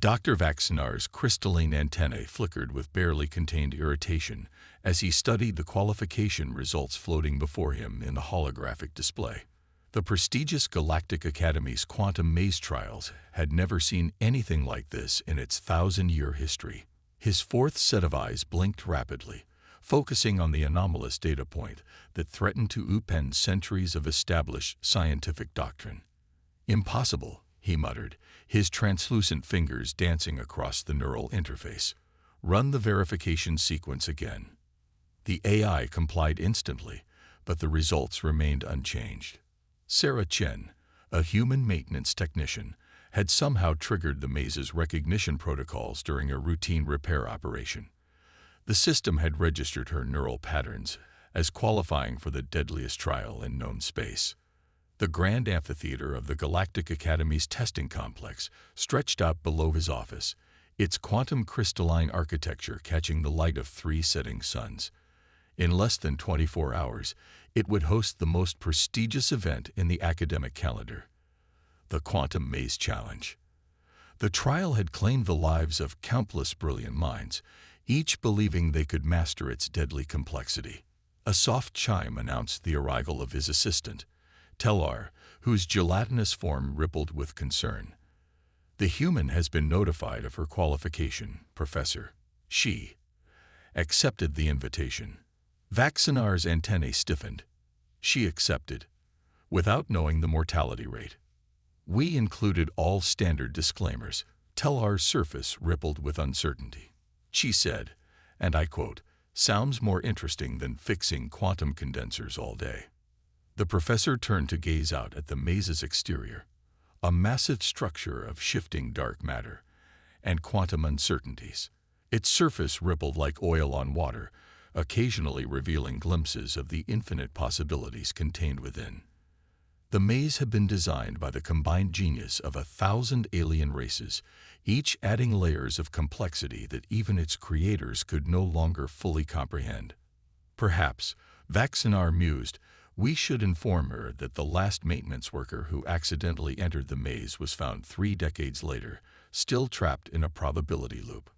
Dr. Vaxinar's crystalline antennae flickered with barely contained irritation as he studied the qualification results floating before him in the holographic display. The prestigious Galactic Academy's quantum maze trials had never seen anything like this in its 1,000-year history. His fourth set of eyes blinked rapidly, focusing on the anomalous data point that threatened to upend centuries of established scientific doctrine. "Impossible," he muttered, his translucent fingers dancing across the neural interface. "Run the verification sequence again." The AI complied instantly, but the results remained unchanged. Sarah Chen, a human maintenance technician, had somehow triggered the maze's recognition protocols during a routine repair operation. The system had registered her neural patterns as qualifying for the deadliest trial in known space. The grand amphitheater of the Galactic Academy's testing complex stretched out below his office, its quantum crystalline architecture catching the light of 3 setting suns. In less than 24 hours, it would host the most prestigious event in the academic calendar, the Quantum Maze Challenge. The trial had claimed the lives of countless brilliant minds, each believing they could master its deadly complexity. A soft chime announced the arrival of his assistant, Tellar, whose gelatinous form rippled with concern. "The human has been notified of her qualification, Professor." She accepted the invitation. Vaxinar's antennae stiffened. She accepted, without knowing the mortality rate. "We included all standard disclaimers." Tellar's surface rippled with uncertainty. She said, and I quote, "Sounds more interesting than fixing quantum condensers all day." The professor turned to gaze out at the maze's exterior, a massive structure of shifting dark matter and quantum uncertainties. Its surface rippled like oil on water, occasionally revealing glimpses of the infinite possibilities contained within. The maze had been designed by the combined genius of 1,000 alien races, each adding layers of complexity that even its creators could no longer fully comprehend. Perhaps, Vaxinar mused, we should inform her that the last maintenance worker who accidentally entered the maze was found 3 decades later, still trapped in a probability loop.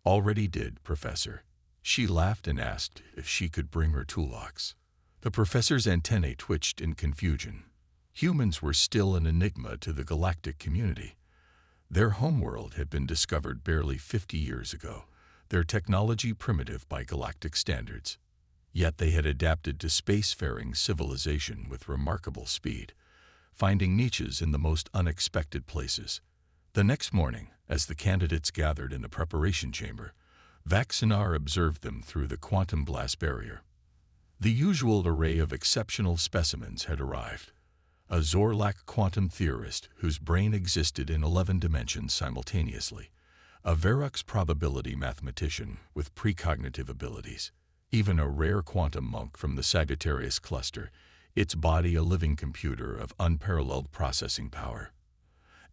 "Already did, Professor." She laughed and asked if she could bring her toolbox. The professor's antennae twitched in confusion. Humans were still an enigma to the galactic community. Their homeworld had been discovered barely 50 years ago, their technology primitive by galactic standards. Yet they had adapted to spacefaring civilization with remarkable speed, finding niches in the most unexpected places. The next morning, as the candidates gathered in the preparation chamber, Vaxinar observed them through the quantum blast barrier. The usual array of exceptional specimens had arrived. A Zorlak quantum theorist whose brain existed in 11 dimensions simultaneously, a Verux probability mathematician with precognitive abilities, even a rare quantum monk from the Sagittarius cluster, its body a living computer of unparalleled processing power.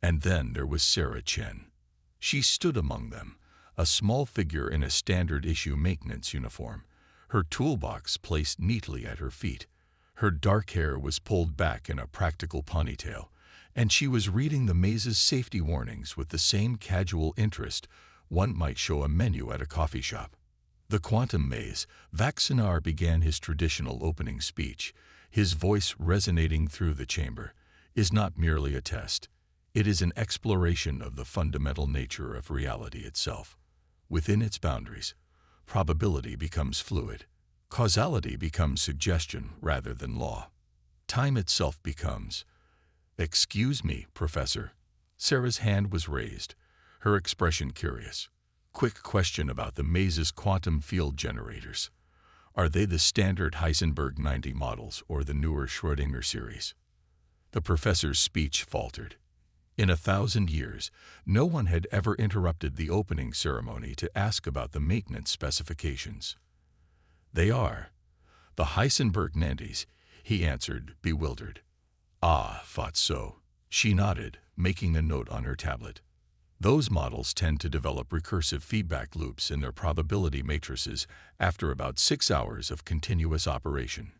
And then there was Sarah Chen. She stood among them, a small figure in a standard-issue maintenance uniform, her toolbox placed neatly at her feet. Her dark hair was pulled back in a practical ponytail, and she was reading the maze's safety warnings with the same casual interest one might show a menu at a coffee shop. The quantum maze, Vaxinar began his traditional opening speech, his voice resonating through the chamber, is not merely a test. It is an exploration of the fundamental nature of reality itself. Within its boundaries, probability becomes fluid. Causality becomes suggestion rather than law. Time itself becomes... "Excuse me, Professor." Sarah's hand was raised, her expression curious. "Quick question about the maze's quantum field generators. Are they the standard Heisenberg 90 models or the newer Schrödinger series?" The professor's speech faltered. In 1,000 years, no one had ever interrupted the opening ceremony to ask about the maintenance specifications. "They are the Heisenberg 90s," he answered, bewildered. "Ah, thought so." She nodded, making a note on her tablet. "Those models tend to develop recursive feedback loops in their probability matrices after about 6 hours of continuous operation.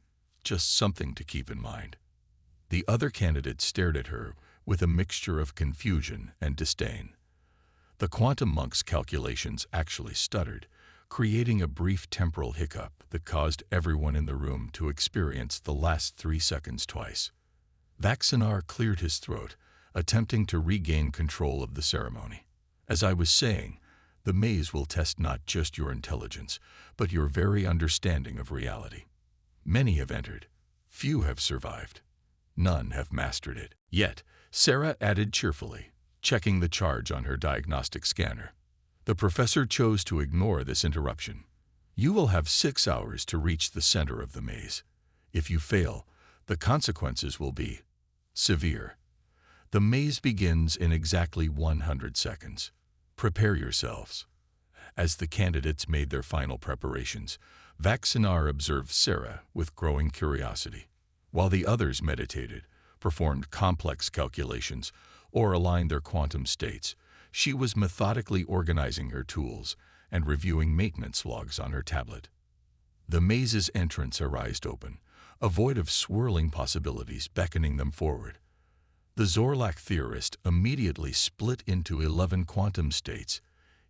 Just something to keep in mind." The other candidates stared at her with a mixture of confusion and disdain. The quantum monk's calculations actually stuttered, creating a brief temporal hiccup that caused everyone in the room to experience the last 3 seconds twice. Vaxinar cleared his throat, attempting to regain control of the ceremony. As I was saying, the maze will test not just your intelligence, but your very understanding of reality. Many have entered. Few have survived. None have mastered it. Yet, Sarah added cheerfully, checking the charge on her diagnostic scanner. The professor chose to ignore this interruption. You will have 6 hours to reach the center of the maze. If you fail, the consequences will be severe. The maze begins in exactly 100 seconds. Prepare yourselves. As the candidates made their final preparations, Vaxinar observed Sarah with growing curiosity. While the others meditated, performed complex calculations, or aligned their quantum states, she was methodically organizing her tools and reviewing maintenance logs on her tablet. The maze's entrance arised open, a void of swirling possibilities beckoning them forward. The Zorlak theorist immediately split into 11 quantum states,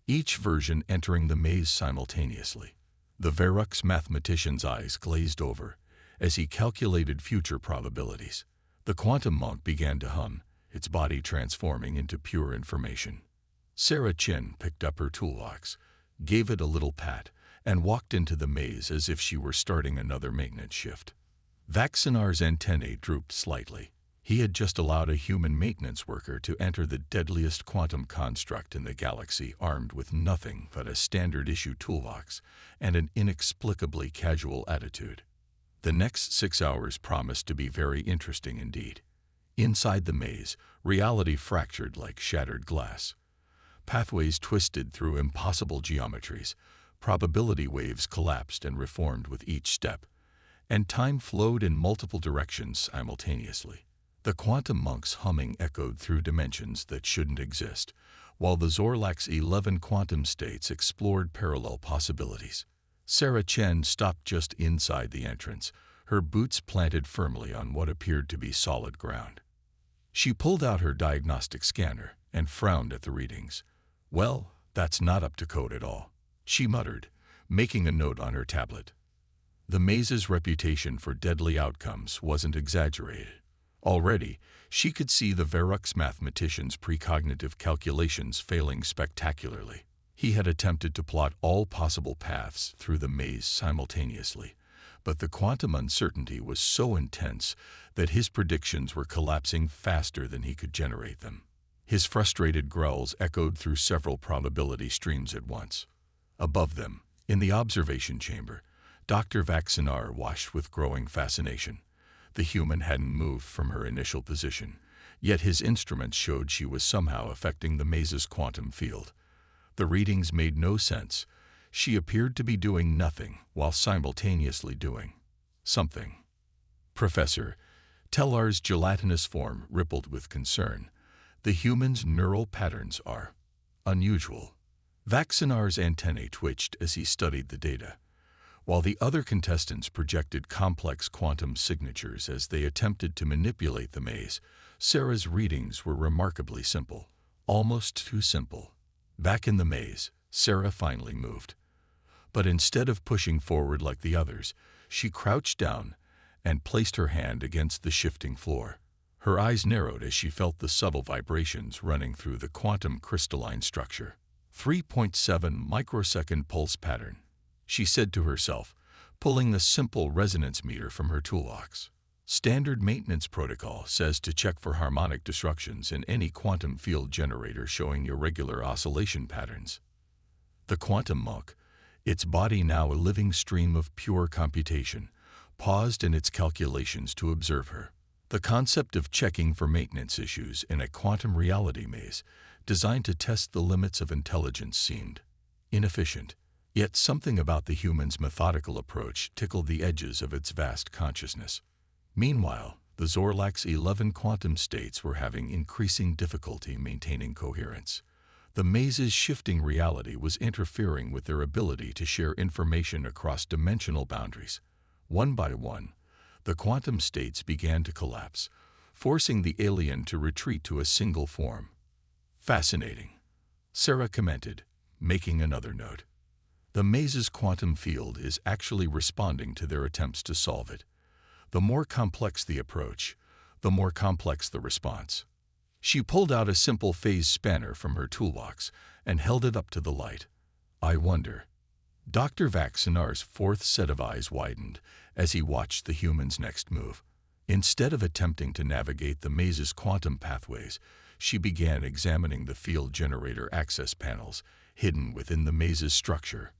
each version entering the maze simultaneously. The Verux mathematician's eyes glazed over as he calculated future probabilities. The quantum monk began to hum, its body transforming into pure information. Sarah Chin picked up her toolbox, gave it a little pat, and walked into the maze as if she were starting another maintenance shift. Vaxinar's antennae drooped slightly. He had just allowed a human maintenance worker to enter the deadliest quantum construct in the galaxy armed with nothing but a standard-issue toolbox and an inexplicably casual attitude. The next 6 hours promised to be very interesting indeed. Inside the maze, reality fractured like shattered glass. Pathways twisted through impossible geometries, probability waves collapsed and reformed with each step, and time flowed in multiple directions simultaneously. The quantum monk's humming echoed through dimensions that shouldn't exist, while the Zorlak's 11 quantum states explored parallel possibilities. Sarah Chen stopped just inside the entrance, her boots planted firmly on what appeared to be solid ground. She pulled out her diagnostic scanner and frowned at the readings. "Well, that's not up to code at all," she muttered, making a note on her tablet. The maze's reputation for deadly outcomes wasn't exaggerated. Already, she could see the Verux mathematician's precognitive calculations failing spectacularly. He had attempted to plot all possible paths through the maze simultaneously, but the quantum uncertainty was so intense that his predictions were collapsing faster than he could generate them. His frustrated growls echoed through several probability streams at once. Above them, in the observation chamber, Dr. Vaxinar watched with growing fascination. The human hadn't moved from her initial position, yet his instruments showed she was somehow affecting the maze's quantum field. The readings made no sense. She appeared to be doing nothing while simultaneously doing something. "Professor," Tellar's gelatinous form rippled with concern. "The human's neural patterns are unusual." Vaxinar's antennae twitched as he studied the data. While the other contestants projected complex quantum signatures as they attempted to manipulate the maze, Sarah's readings were remarkably simple, almost too simple. Back in the maze, Sarah finally moved. But instead of pushing forward like the others, she crouched down and placed her hand against the shifting floor. Her eyes narrowed as she felt the subtle vibrations running through the quantum crystalline structure. 3.7 microsecond pulse pattern, she said to herself, pulling the simple resonance meter from her toolbox. Standard maintenance protocol says to check for harmonic disruptions in any quantum field generator showing irregular oscillation patterns. The quantum monk, its body now a living stream of pure computation, paused in its calculations to observe her. The concept of checking for maintenance issues in a quantum reality maze designed to test the limits of intelligence seemed inefficient. Yet something about the human's methodical approach tickled the edges of its vast consciousness. Meanwhile, the Zorlak's 11 quantum states were having increasing difficulty maintaining coherence. The maze's shifting reality was interfering with their ability to share information across dimensional boundaries. One by one, the quantum states began to collapse, forcing the alien to retreat to a single form. Fascinating. Sarah commented, making another note. The maze's quantum field is actually responding to their attempts to solve it. The more complex the approach, the more complex the response. She pulled out a simple phase spanner from her toolbox and held it up to the light. I wonder. Dr. Vaxinar's fourth set of eyes widened as he watched the human's next move. Instead of attempting to navigate the maze's quantum pathways, she began examining the field generator access panels hidden within the maze's structure,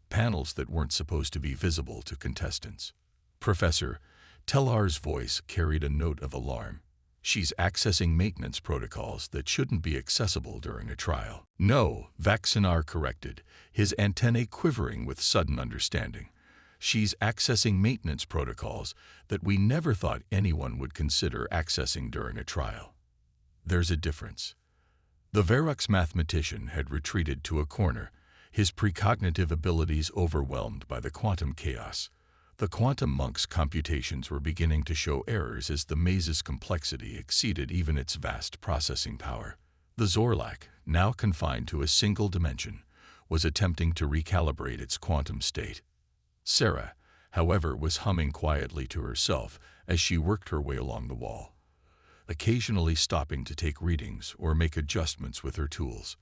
panels that weren't supposed to be visible to contestants. Professor, Tellar's voice carried a note of alarm. She's accessing maintenance protocols that shouldn't be accessible during a trial. No, Vaxinar corrected, his antennae quivering with sudden understanding. She's accessing maintenance protocols that we never thought anyone would consider accessing during a trial. There's a difference. The Verux mathematician had retreated to a corner, his precognitive abilities overwhelmed by the quantum chaos. The quantum monk's computations were beginning to show errors as the maze's complexity exceeded even its vast processing power. The Zorlak, now confined to a single dimension, was attempting to recalibrate its quantum state. Sarah, however, was humming quietly to herself as she worked her way along the wall, occasionally stopping to take readings or make adjustments with her tools.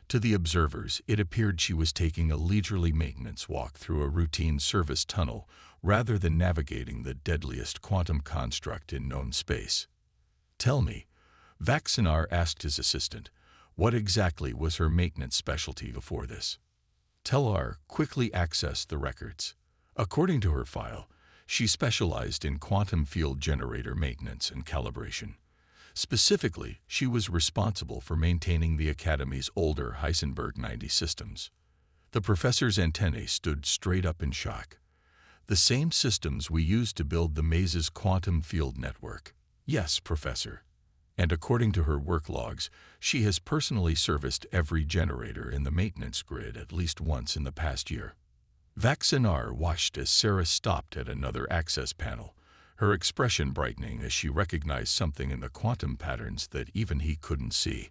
To the observers, it appeared she was taking a leisurely maintenance walk through a routine service tunnel rather than navigating the deadliest quantum construct in known space. Tell me, Vaxinar asked his assistant, what exactly was her maintenance specialty before this? Tellar quickly accessed the records. According to her file, she specialized in quantum field generator maintenance and calibration. Specifically, she was responsible for maintaining the Academy's older Heisenberg 90 systems. The professor's antennae stood straight up in shock. The same systems we used to build the maze's quantum field network. Yes, Professor. And according to her work logs, she has personally serviced every generator in the maintenance grid at least once in the past year. Vaxinar watched as Sarah stopped at another access panel, her expression brightening as she recognized something in the quantum patterns that even he couldn't see.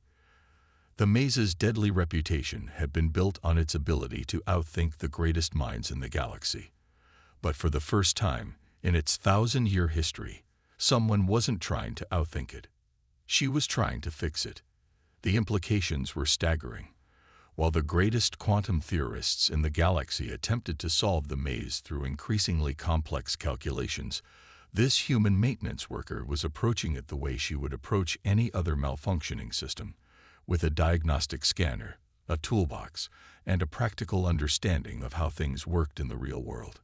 The maze's deadly reputation had been built on its ability to outthink the greatest minds in the galaxy. But for the first time in its 1,000-year history, someone wasn't trying to outthink it. She was trying to fix it. The implications were staggering. While the greatest quantum theorists in the galaxy attempted to solve the maze through increasingly complex calculations, this human maintenance worker was approaching it the way she would approach any other malfunctioning system, with a diagnostic scanner, a toolbox, and a practical understanding of how things worked in the real world.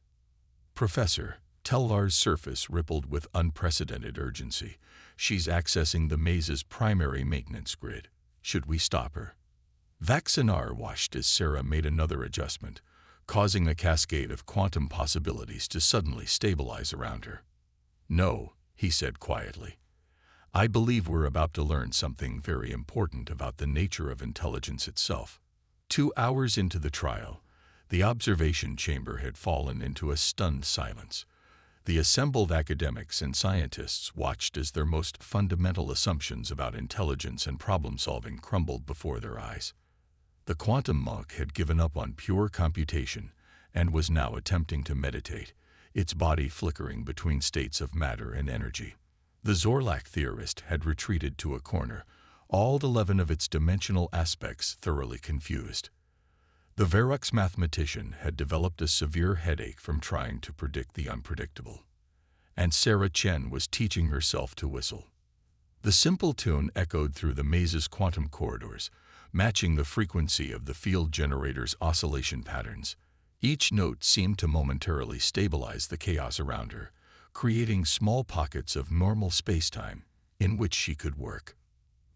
Professor, Tellar's surface rippled with unprecedented urgency. She's accessing the maze's primary maintenance grid. Should we stop her? Vaxinar watched as Sarah made another adjustment, causing a cascade of quantum possibilities to suddenly stabilize around her. No, he said quietly. I believe we're about to learn something very important about the nature of intelligence itself. 2 hours into the trial, the observation chamber had fallen into a stunned silence. The assembled academics and scientists watched as their most fundamental assumptions about intelligence and problem-solving crumbled before their eyes. The quantum monk had given up on pure computation and was now attempting to meditate, its body flickering between states of matter and energy. The Zorlak theorist had retreated to a corner, all 11 of its dimensional aspects thoroughly confused. The Verux mathematician had developed a severe headache from trying to predict the unpredictable. And Sarah Chen was teaching herself to whistle. The simple tune echoed through the maze's quantum corridors, matching the frequency of the field generator's oscillation patterns. Each note seemed to momentarily stabilize the chaos around her, creating small pockets of normal space-time in which she could work.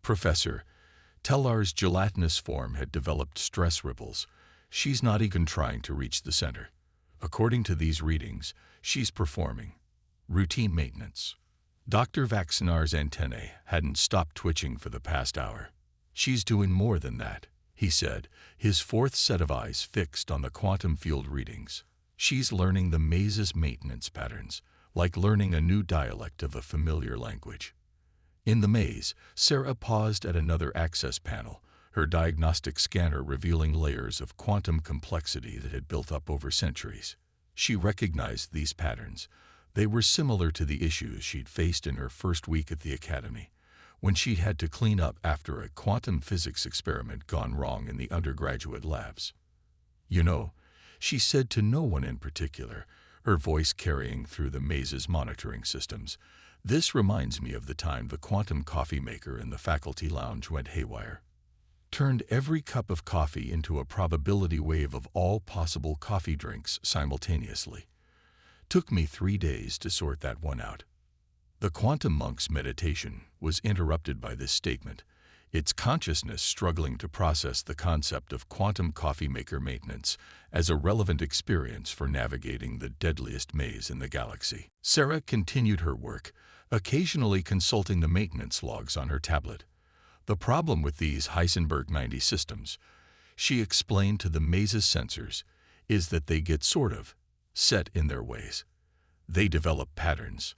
Professor, Tellar's gelatinous form had developed stress ripples. She's not even trying to reach the center. According to these readings, she's performing routine maintenance. Dr. Vaxinar's antennae hadn't stopped twitching for the past hour. She's doing more than that, he said, his fourth set of eyes fixed on the quantum field readings. She's learning the maze's maintenance patterns, like learning a new dialect of a familiar language. In the maze, Sarah paused at another access panel, her diagnostic scanner revealing layers of quantum complexity that had built up over centuries. She recognized these patterns. They were similar to the issues she'd faced in her first week at the academy, when she'd had to clean up after a quantum physics experiment gone wrong in the undergraduate labs. "You know," she said to no one in particular, her voice carrying through the maze's monitoring systems, "this reminds me of the time the quantum coffee maker in the faculty lounge went haywire. Turned every cup of coffee into a probability wave of all possible coffee drinks simultaneously. Took me 3 days to sort that one out." The quantum monk's meditation was interrupted by this statement, its consciousness struggling to process the concept of quantum coffee maker maintenance as a relevant experience for navigating the deadliest maze in the galaxy. Sarah continued her work, occasionally consulting the maintenance logs on her tablet. The problem with these Heisenberg 90 systems, she explained to the maze's sensors, is that they get sort of set in their ways. They develop patterns,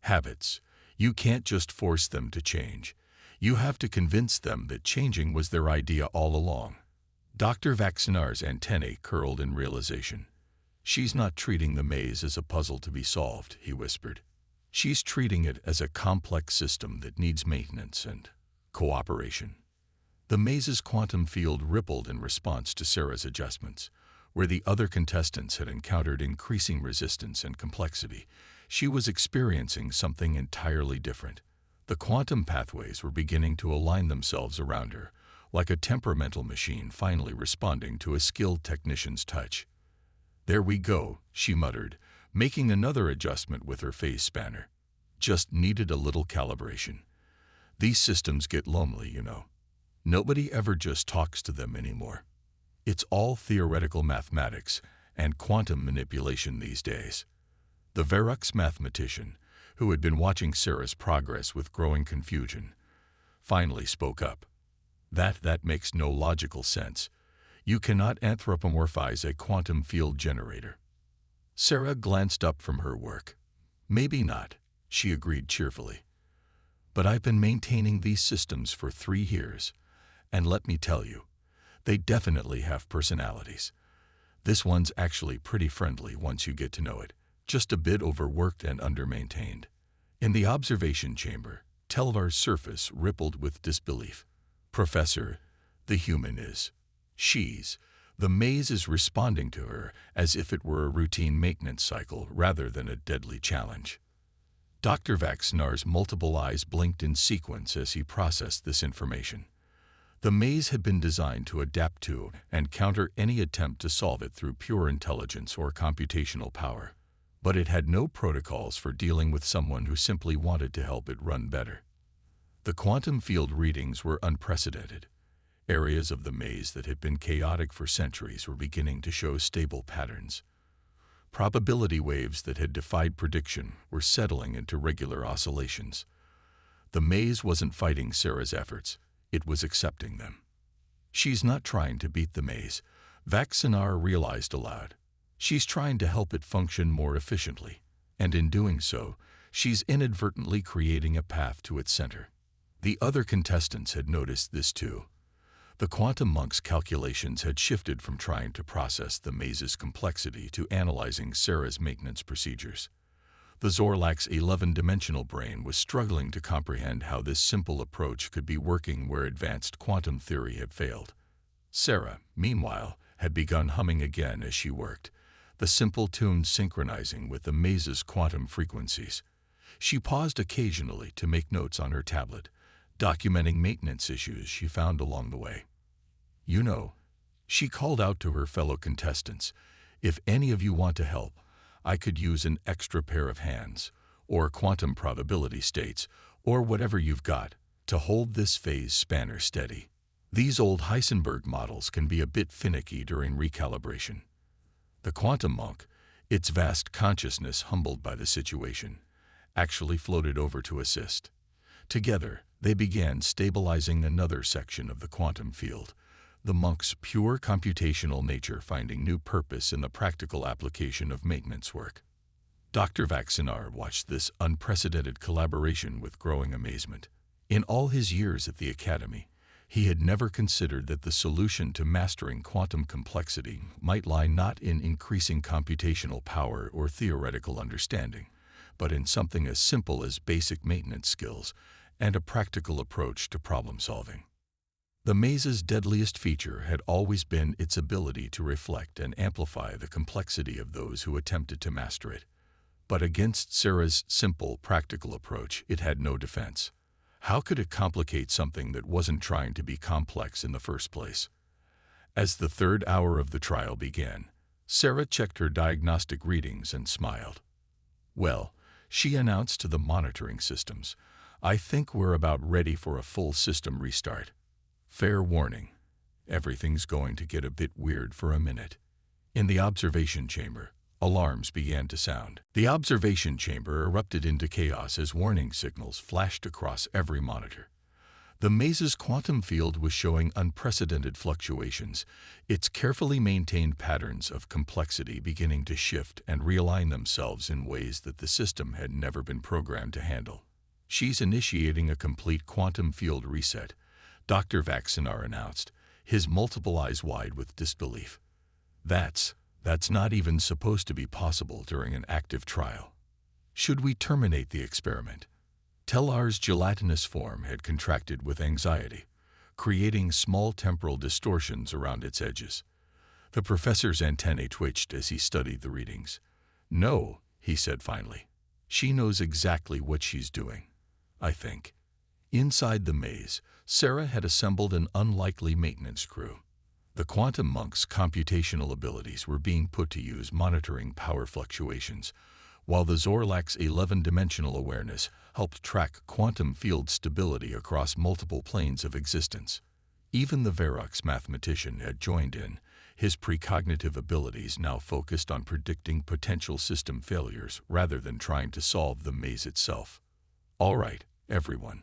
habits. You can't just force them to change. You have to convince them that changing was their idea all along. Dr. Vaxinar's antennae curled in realization. "She's not treating the maze as a puzzle to be solved," he whispered. "She's treating it as a complex system that needs maintenance and cooperation." The maze's quantum field rippled in response to Sarah's adjustments. Where the other contestants had encountered increasing resistance and complexity, she was experiencing something entirely different. The quantum pathways were beginning to align themselves around her, like a temperamental machine finally responding to a skilled technician's touch. "There we go," she muttered, making another adjustment with her phase spanner. "Just needed a little calibration. These systems get lonely, you know. Nobody ever just talks to them anymore. It's all theoretical mathematics and quantum manipulation these days." The Verux mathematician, who had been watching Sarah's progress with growing confusion, finally spoke up. That makes no logical sense. You cannot anthropomorphize a quantum field generator." Sarah glanced up from her work. "Maybe not," she agreed cheerfully. "But I've been maintaining these systems for 3 years, and let me tell you, they definitely have personalities. This one's actually pretty friendly once you get to know it, just a bit overworked and under-maintained." In the observation chamber, Telvar's surface rippled with disbelief. "Professor, the human is. She's. The maze is responding to her as if it were a routine maintenance cycle rather than a deadly challenge." Dr. Vaxnar's multiple eyes blinked in sequence as he processed this information. The maze had been designed to adapt to and counter any attempt to solve it through pure intelligence or computational power. But it had no protocols for dealing with someone who simply wanted to help it run better. The quantum field readings were unprecedented. Areas of the maze that had been chaotic for centuries were beginning to show stable patterns. Probability waves that had defied prediction were settling into regular oscillations. The maze wasn't fighting Sarah's efforts, it was accepting them. "She's not trying to beat the maze," Vaxinar realized aloud. "She's trying to help it function more efficiently, and in doing so, she's inadvertently creating a path to its center." The other contestants had noticed this too. The quantum monk's calculations had shifted from trying to process the maze's complexity to analyzing Sarah's maintenance procedures. The Zorlak's 11-dimensional brain was struggling to comprehend how this simple approach could be working where advanced quantum theory had failed. Sarah, meanwhile, had begun humming again as she worked, the simple tune synchronizing with the maze's quantum frequencies. She paused occasionally to make notes on her tablet, documenting maintenance issues she found along the way. "You know," she called out to her fellow contestants, "if any of you want to help, I could use an extra pair of hands, or quantum probability states, or whatever you've got, to hold this phase spanner steady. These old Heisenberg models can be a bit finicky during recalibration." The quantum monk, its vast consciousness humbled by the situation, actually floated over to assist. Together, they began stabilizing another section of the quantum field, the monk's pure computational nature finding new purpose in the practical application of maintenance work. Dr. Vaxinar watched this unprecedented collaboration with growing amazement. In all his years at the academy, He had never considered that the solution to mastering quantum complexity might lie not in increasing computational power or theoretical understanding, but in something as simple as basic maintenance skills and a practical approach to problem solving. The maze's deadliest feature had always been its ability to reflect and amplify the complexity of those who attempted to master it. But against Sarah's simple, practical approach, it had no defense. How could it complicate something that wasn't trying to be complex in the first place? As the third hour of the trial began, Sarah checked her diagnostic readings and smiled. "Well," she announced to the monitoring systems, "I think we're about ready for a full system restart. Fair warning, everything's going to get a bit weird for a minute." In the observation chamber, alarms began to sound. The observation chamber erupted into chaos as warning signals flashed across every monitor. The maze's quantum field was showing unprecedented fluctuations, its carefully maintained patterns of complexity beginning to shift and realign themselves in ways that the system had never been programmed to handle. "She's initiating a complete quantum field reset," Dr. Vaxinar announced, his multiple eyes wide with disbelief. That's not even supposed to be possible during an active trial. Should we terminate the experiment? Tellar's gelatinous form had contracted with anxiety, creating small temporal distortions around its edges. The professor's antennae twitched as he studied the readings. "No," he said finally. "She knows exactly what she's doing, I think." Inside the maze, Sarah had assembled an unlikely maintenance crew. The quantum monk's computational abilities were being put to use monitoring power fluctuations, while the Zorlak's 11-dimensional awareness helped track quantum field stability across multiple planes of existence. Even the Verux mathematician had joined in, his precognitive abilities now focused on predicting potential system failures rather than trying to solve the maze itself. "All right, everyone,"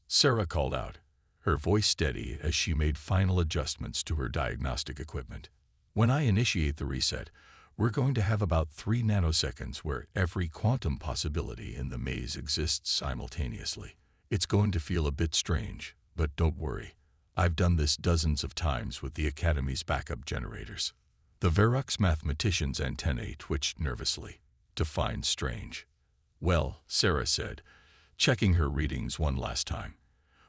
Sarah called out, her voice steady as she made final adjustments to her diagnostic equipment. "When I initiate the reset, we're going to have about 3 nanoseconds where every quantum possibility in the maze exists simultaneously. It's going to feel a bit strange, but don't worry. I've done this dozens of times with the Academy's backup generators." The Verux mathematician's antennae twitched nervously. "Define strange." "Well," Sarah said, checking her readings one last time,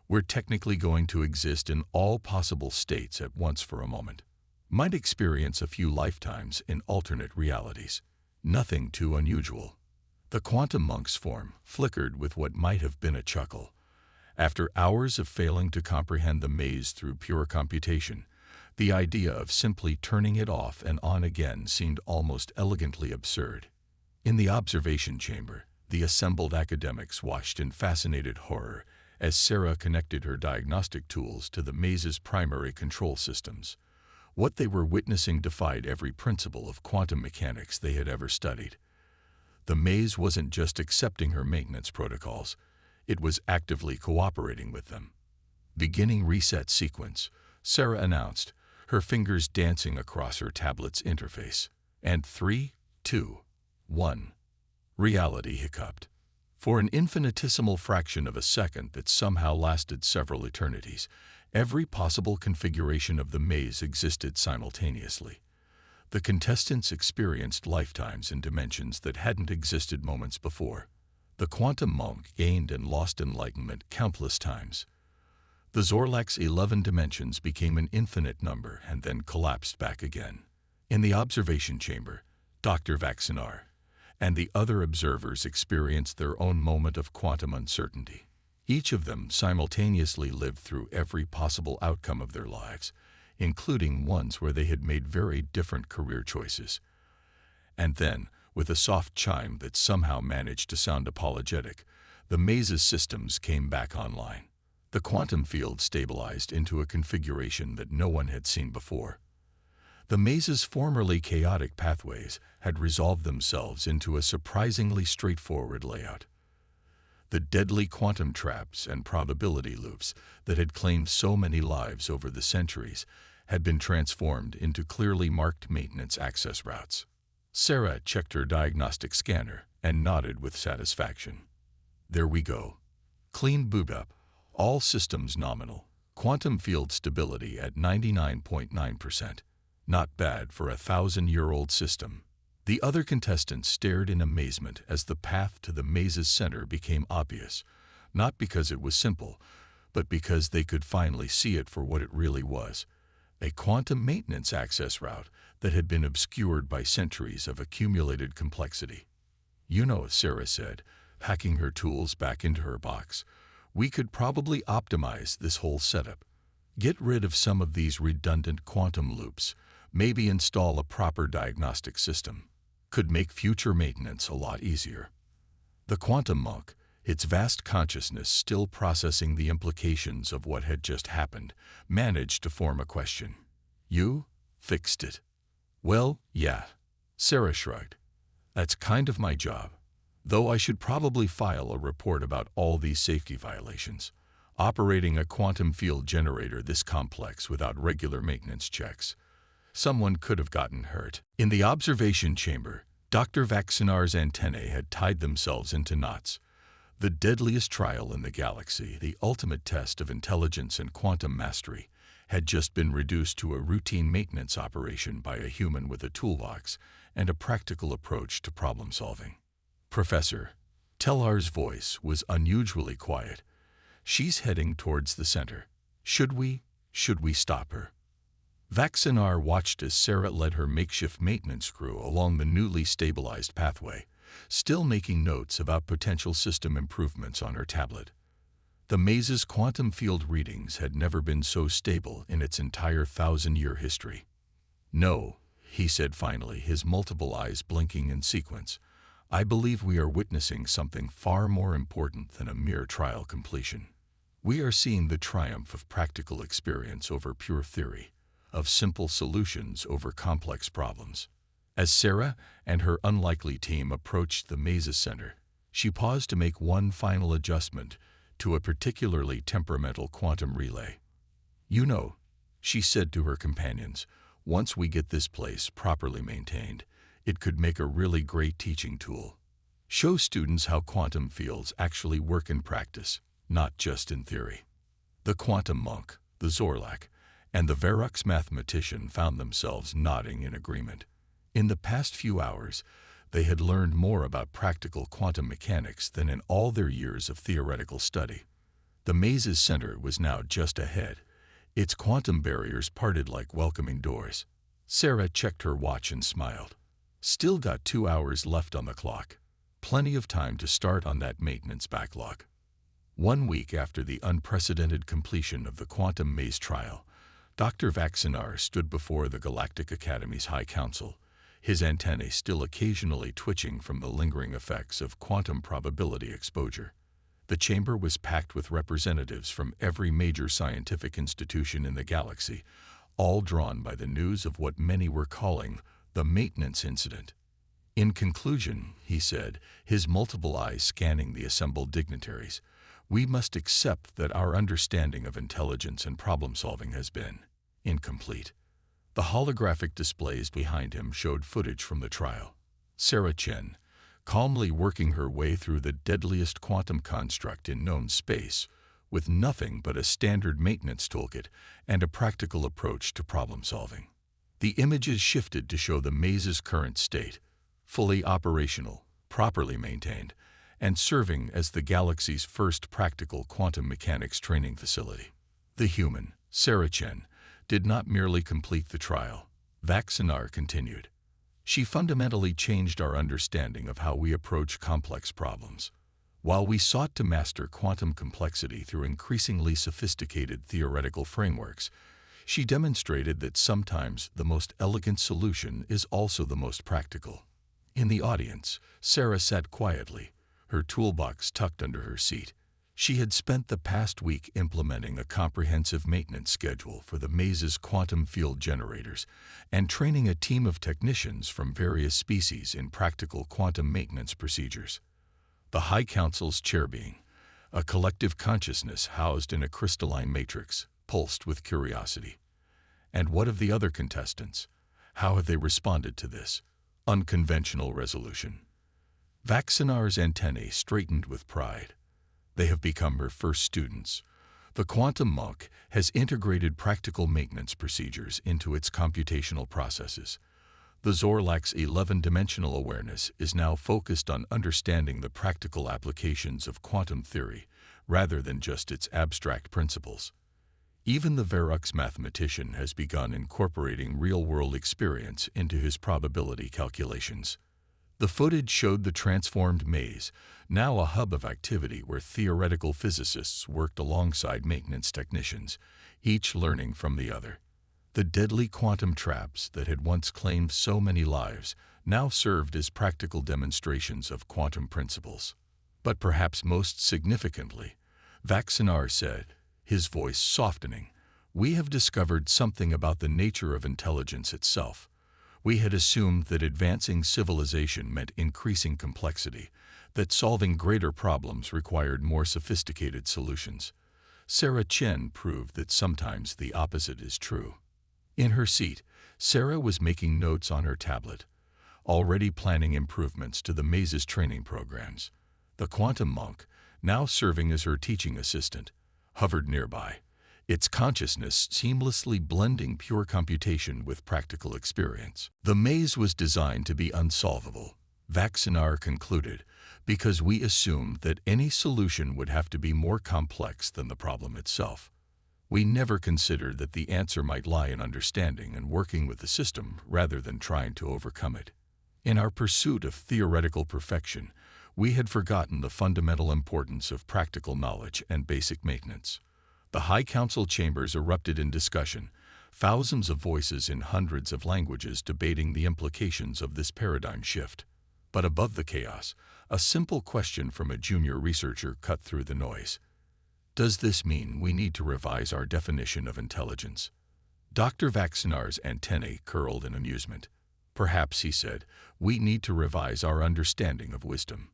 "we're technically going to exist in all possible states at once for a moment. Might experience a few lifetimes in alternate realities. Nothing too unusual." The quantum monk's form flickered with what might have been a chuckle. After hours of failing to comprehend the maze through pure computation, the idea of simply turning it off and on again seemed almost elegantly absurd. In the observation chamber, the assembled academics watched in fascinated horror as Sarah connected her diagnostic tools to the maze's primary control systems. What they were witnessing defied every principle of quantum mechanics they had ever studied. The maze wasn't just accepting her maintenance protocols, it was actively cooperating with them. "Beginning reset sequence," Sarah announced, her fingers dancing across her tablet's interface. "And 3, 2, 1. Reality hiccuped. For an infinitesimal fraction of a second that somehow lasted several eternities, every possible configuration of the maze existed simultaneously. The contestants experienced lifetimes in dimensions that hadn't existed moments before. The quantum monk gained and lost enlightenment countless times. The Zorlak's 11 dimensions became an infinite number and then collapsed back again. In the observation chamber, Dr. Vaxinar and the other observers experienced their own moment of quantum uncertainty. Each of them simultaneously lived through every possible outcome of their lives, including ones where they had made very different career choices. And then, with a soft chime that somehow managed to sound apologetic, the maze's systems came back online. The quantum field stabilized into a configuration that no one had seen before. The maze's formerly chaotic pathways had resolved themselves into a surprisingly straightforward layout. The deadly quantum traps and probability loops that had claimed so many lives over the centuries had been transformed into clearly marked maintenance access routes. Sarah checked her diagnostic scanner and nodded with satisfaction. "There we go. Clean boot up, all systems nominal, Quantum field stability at 99.9%. Not bad for a 1,000-year-old system. The other contestants stared in amazement as the path to the maze's center became obvious, not because it was simple, but because they could finally see it for what it really was, a quantum maintenance access route that had been obscured by centuries of accumulated complexity. "You know," Sarah said, packing her tools back into her box, "we could probably optimize this whole setup. Get rid of some of these redundant quantum loops, maybe install a proper diagnostic system. Could make future maintenance a lot easier." The quantum monk, its vast consciousness still processing the implications of what had just happened, managed to form a question. "You fixed it?" "Well, yeah," Sarah shrugged. "That's kind of my job. Though I should probably file a report about all these safety violations. Operating a quantum field generator this complex without regular maintenance checks. Someone could have gotten hurt." In the observation chamber, Dr. Vaxinar's antennae had tied themselves into knots. The deadliest trial in the galaxy, the ultimate test of intelligence and quantum mastery, had just been reduced to a routine maintenance operation by a human with a toolbox and a practical approach to problem solving. "Professor," Tellar's voice was unusually quiet. "She's heading towards the center. Should we stop her?" Vaxinar watched as Sarah led her makeshift maintenance crew along the newly stabilized pathway, still making notes about potential system improvements on her tablet. The maze's quantum field readings had never been so stable in its entire 1,000-year history. "No," he said finally, his multiple eyes blinking in sequence. "I believe we are witnessing something far more important than a mere trial completion. We are seeing the triumph of practical experience over pure theory, of simple solutions over complex problems." As Sarah and her unlikely team approached the maze's center, she paused to make one final adjustment to a particularly temperamental quantum relay. "You know," she said to her companions, "once we get this place properly maintained, it could make a really great teaching tool. Show students how quantum fields actually work in practice, not just in theory." The quantum monk, the Zorlak, and the Verux mathematician found themselves nodding in agreement. In the past few hours, they had learned more about practical quantum mechanics than in all their years of theoretical study. The maze's center was now just ahead, its quantum barriers parted like welcoming doors. Sarah checked her watch and smiled. Still got 2 hours left on the clock. Plenty of time to start on that maintenance backlog. 1 week after the unprecedented completion of the quantum maze trial, Dr. Vaxinar stood before the Galactic Academy's High Council, his antennae still occasionally twitching from the lingering effects of quantum probability exposure. The chamber was packed with representatives from every major scientific institution in the galaxy, all drawn by the news of what many were calling the maintenance incident. "In conclusion," he said, his multiple eyes scanning the assembled dignitaries, "we must accept that our understanding of intelligence and problem-solving has been incomplete." The holographic displays behind him showed footage from the trial. Sarah Chen, calmly working her way through the deadliest quantum construct in known space, with nothing but a standard maintenance toolkit and a practical approach to problem-solving. The images shifted to show the maze's current state, fully operational, properly maintained, and serving as the galaxy's first practical quantum mechanics training facility. The human, Sarah Chen, did not merely complete the trial, Vaxinar continued. She fundamentally changed our understanding of how we approach complex problems. While we sought to master quantum complexity through increasingly sophisticated theoretical frameworks, she demonstrated that sometimes the most elegant solution is also the most practical. In the audience, Sarah sat quietly, her toolbox tucked under her seat. She had spent the past week implementing a comprehensive maintenance schedule for the maze's quantum field generators and training a team of technicians from various species in practical quantum maintenance procedures. The High Council's chair being a collective consciousness housed in a crystalline matrix, pulsed with curiosity. And what of the other contestants? How have they responded to this unconventional resolution? Vaxinar's antennae straightened with pride. They have become her first students, The quantum monk has integrated practical maintenance procedures into its computational processes. The Zorlak's 11-dimensional awareness is now focused on understanding the practical applications of quantum theory rather than just its abstract principles. Even the Verux mathematician has begun incorporating real-world experience into his probability calculations. The footage showed the transformed maze, now a hub of activity where theoretical physicists worked alongside maintenance technicians, each learning from the other. The deadly quantum traps that had once claimed so many lives now served as practical demonstrations of quantum principles. But perhaps most significantly, Vaxinar said, his voice softening, "We have discovered something about the nature of intelligence itself. We had assumed that advancing civilization meant increasing complexity, that solving greater problems required more sophisticated solutions. Sarah Chen proved that sometimes the opposite is true." In her seat, Sarah was making notes on her tablet, already planning improvements to the maze's training programs. The quantum monk, now serving as her teaching assistant, hovered nearby, its consciousness seamlessly blending pure computation with practical experience. The maze was designed to be unsolvable, Vaxinar concluded, because we assumed that any solution would have to be more complex than the problem itself. We never considered that the answer might lie in understanding and working with the system rather than trying to overcome it. In our pursuit of theoretical perfection, we had forgotten the fundamental importance of practical knowledge and basic maintenance. The High Council chambers erupted in discussion, thousands of voices in hundreds of languages debating the implications of this paradigm shift. But above the chaos, a simple question from a junior researcher cut through the noise. Does this mean we need to revise our definition of intelligence? Dr. Vaxinar's antennae curled in amusement. Perhaps, he said, we need to revise our understanding of wisdom.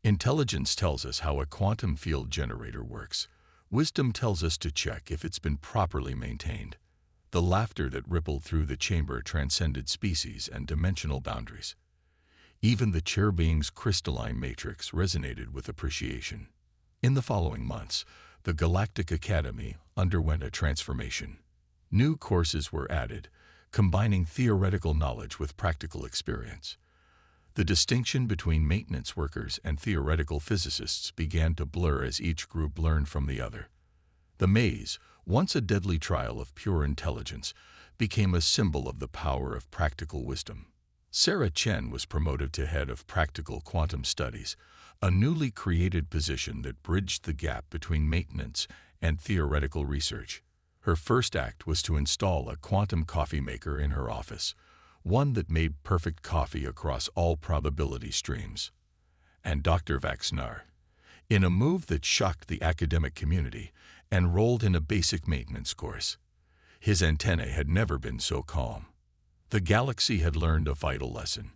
Intelligence tells us how a quantum field generator works. Wisdom tells us to check if it's been properly maintained. The laughter that rippled through the chamber transcended species and dimensional boundaries. Even the chair being's crystalline matrix resonated with appreciation. In the following months, the Galactic Academy underwent a transformation. New courses were added, combining theoretical knowledge with practical experience. The distinction between maintenance workers and theoretical physicists began to blur as each group learned from the other. The maze, once a deadly trial of pure intelligence, became a symbol of the power of practical wisdom. Sarah Chen was promoted to head of practical quantum studies, a newly created position that bridged the gap between maintenance and theoretical research. Her first act was to install a quantum coffee maker in her office, one that made perfect coffee across all probability streams. And Dr. Vaxinar, in a move that shocked the academic community, enrolled in a basic maintenance course. His antennae had never been so calm. The galaxy had learned a vital lesson.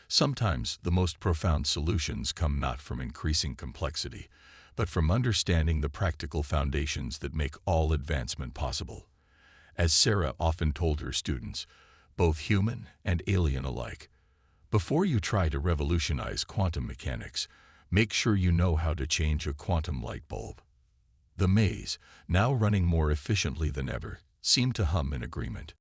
Sometimes the most profound solutions come not from increasing complexity, but from understanding the practical foundations that make all advancement possible. As Sarah often told her students, both human and alien alike, before you try to revolutionize quantum mechanics, make sure you know how to change a quantum light bulb. The maze, now running more efficiently than ever, seemed to hum in agreement.